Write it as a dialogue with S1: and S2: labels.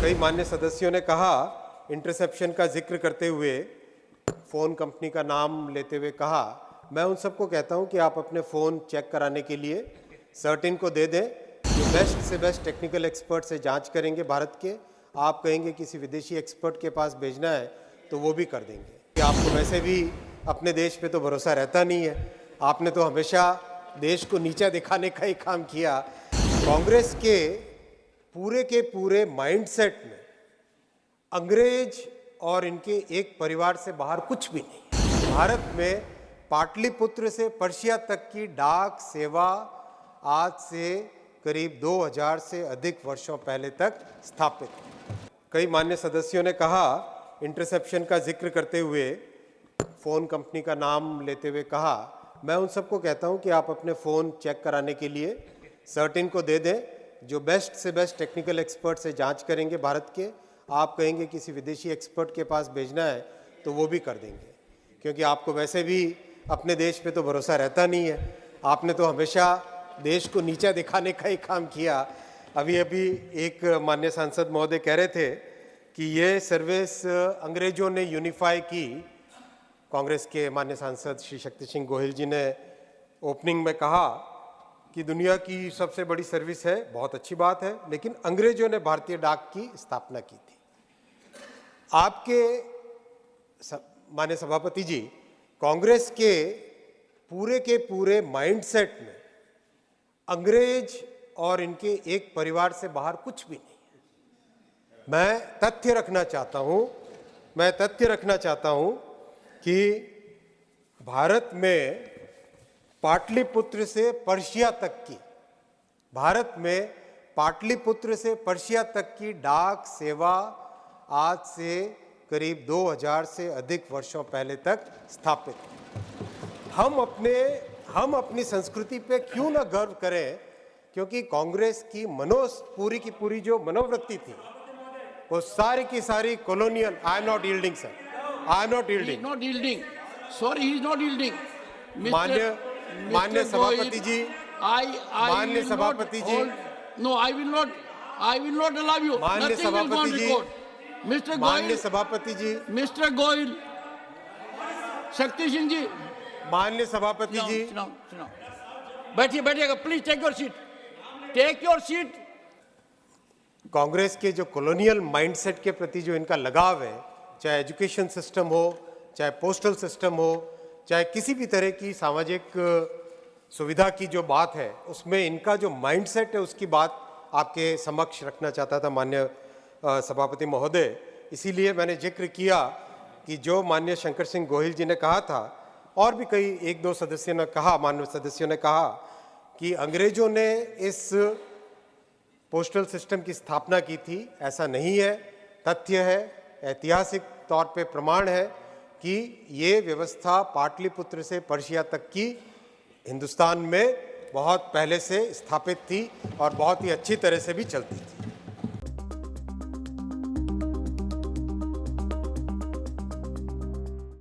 S1: कई मान्य सदस्यों ने कहा, इंटरसेप्शन का जिक्र करते हुए फ़ोन कंपनी का नाम लेते हुए कहा, मैं उन सबको कहता हूं कि आप अपने फ़ोन चेक कराने के लिए सर्टिन को दे दें, जो बेस्ट से बेस्ट टेक्निकल एक्सपर्ट से जांच करेंगे भारत के। आप कहेंगे किसी विदेशी एक्सपर्ट के पास भेजना है तो वो भी कर देंगे, कि आपको वैसे भी अपने देश पे तो भरोसा रहता नहीं है। आपने तो हमेशा देश को नीचा दिखाने का ही काम किया। कांग्रेस के पूरे माइंडसेट में अंग्रेज और इनके एक परिवार से बाहर कुछ भी नहीं। भारत में पाटलिपुत्र से पर्शिया तक की डाक सेवा आज से करीब 2000 से अधिक वर्षों पहले तक स्थापित। कई मान्य सदस्यों ने कहा, इंटरसेप्शन का जिक्र करते हुए फ़ोन कंपनी का नाम लेते हुए कहा, मैं उन सबको कहता हूं कि आप अपने फ़ोन चेक कराने के लिए सर्टिन को दे दें, जो बेस्ट से बेस्ट टेक्निकल एक्सपर्ट से जांच करेंगे भारत के। आप कहेंगे किसी विदेशी एक्सपर्ट के पास भेजना है तो वो भी कर देंगे, क्योंकि आपको वैसे भी अपने देश पे तो भरोसा रहता नहीं है। आपने तो हमेशा देश को नीचा दिखाने का ही काम किया। अभी एक माननीय सांसद महोदय कह रहे थे कि ये सर्विस अंग्रेजों ने यूनिफाई की। कांग्रेस के माननीय सांसद श्री शक्ति सिंह गोहिल जी ने ओपनिंग में कहा कि दुनिया की सबसे बड़ी सर्विस है, बहुत अच्छी बात है, लेकिन अंग्रेजों ने भारतीय डाक की स्थापना की थी। आपके माननीय सभापति जी, कांग्रेस के पूरे माइंडसेट में अंग्रेज और इनके एक परिवार से बाहर कुछ भी नहीं है। मैं तथ्य रखना चाहता हूं कि भारत में पाटलिपुत्र से पर्शिया तक की डाक सेवा आज से करीब 2000 से अधिक वर्षों पहले तक स्थापित। हम अपनी संस्कृति पे क्यों ना गर्व करें, क्योंकि कांग्रेस की पूरी जो मनोवृत्ति थी वो सारी की सारी colonial. I am not yielding sir, I am not yielding.
S2: Not yielding. Sorry, he is not yielding.
S1: मान्य सभापति जी, मान्य सभापति जी,
S2: No, I will not allow you.
S1: मान्य
S2: Nothing will go on
S1: सभापति जी,
S2: record. Mr.
S1: मान्य
S2: Goyal,
S1: सभापति जी,
S2: Mr. Goyal, Shakti Singh ji.
S1: मान्य सभापति जी,
S2: Sit down. बैठिएगा, please take your seat. Take your seat.
S1: Congress के जो कॉलोनियल माइंडसेट के प्रति जो इनका लगाव है, चाहे एजुकेशन सिस्टम हो, चाहे पोस्टल सिस्टम हो, चाहे किसी भी तरह की सामाजिक सुविधा की जो बात है, उसमें इनका जो माइंडसेट है उसकी बात आपके समक्ष रखना चाहता था माननीय सभापति महोदय। इसीलिए मैंने जिक्र किया कि जो माननीय शंकर सिंह गोहिल जी ने कहा था, और भी कई एक दो माननीय सदस्यों ने कहा कि अंग्रेजों ने इस पोस्टल सिस्टम की स्थापना की थी। ऐसा नहीं है, तथ्य है, ऐतिहासिक तौर पे प्रमाण है कि ये व्यवस्था पाटलिपुत्र से पर्शिया तक की हिंदुस्तान में बहुत पहले से स्थापित थी और बहुत ही अच्छी तरह से भी चलती थी।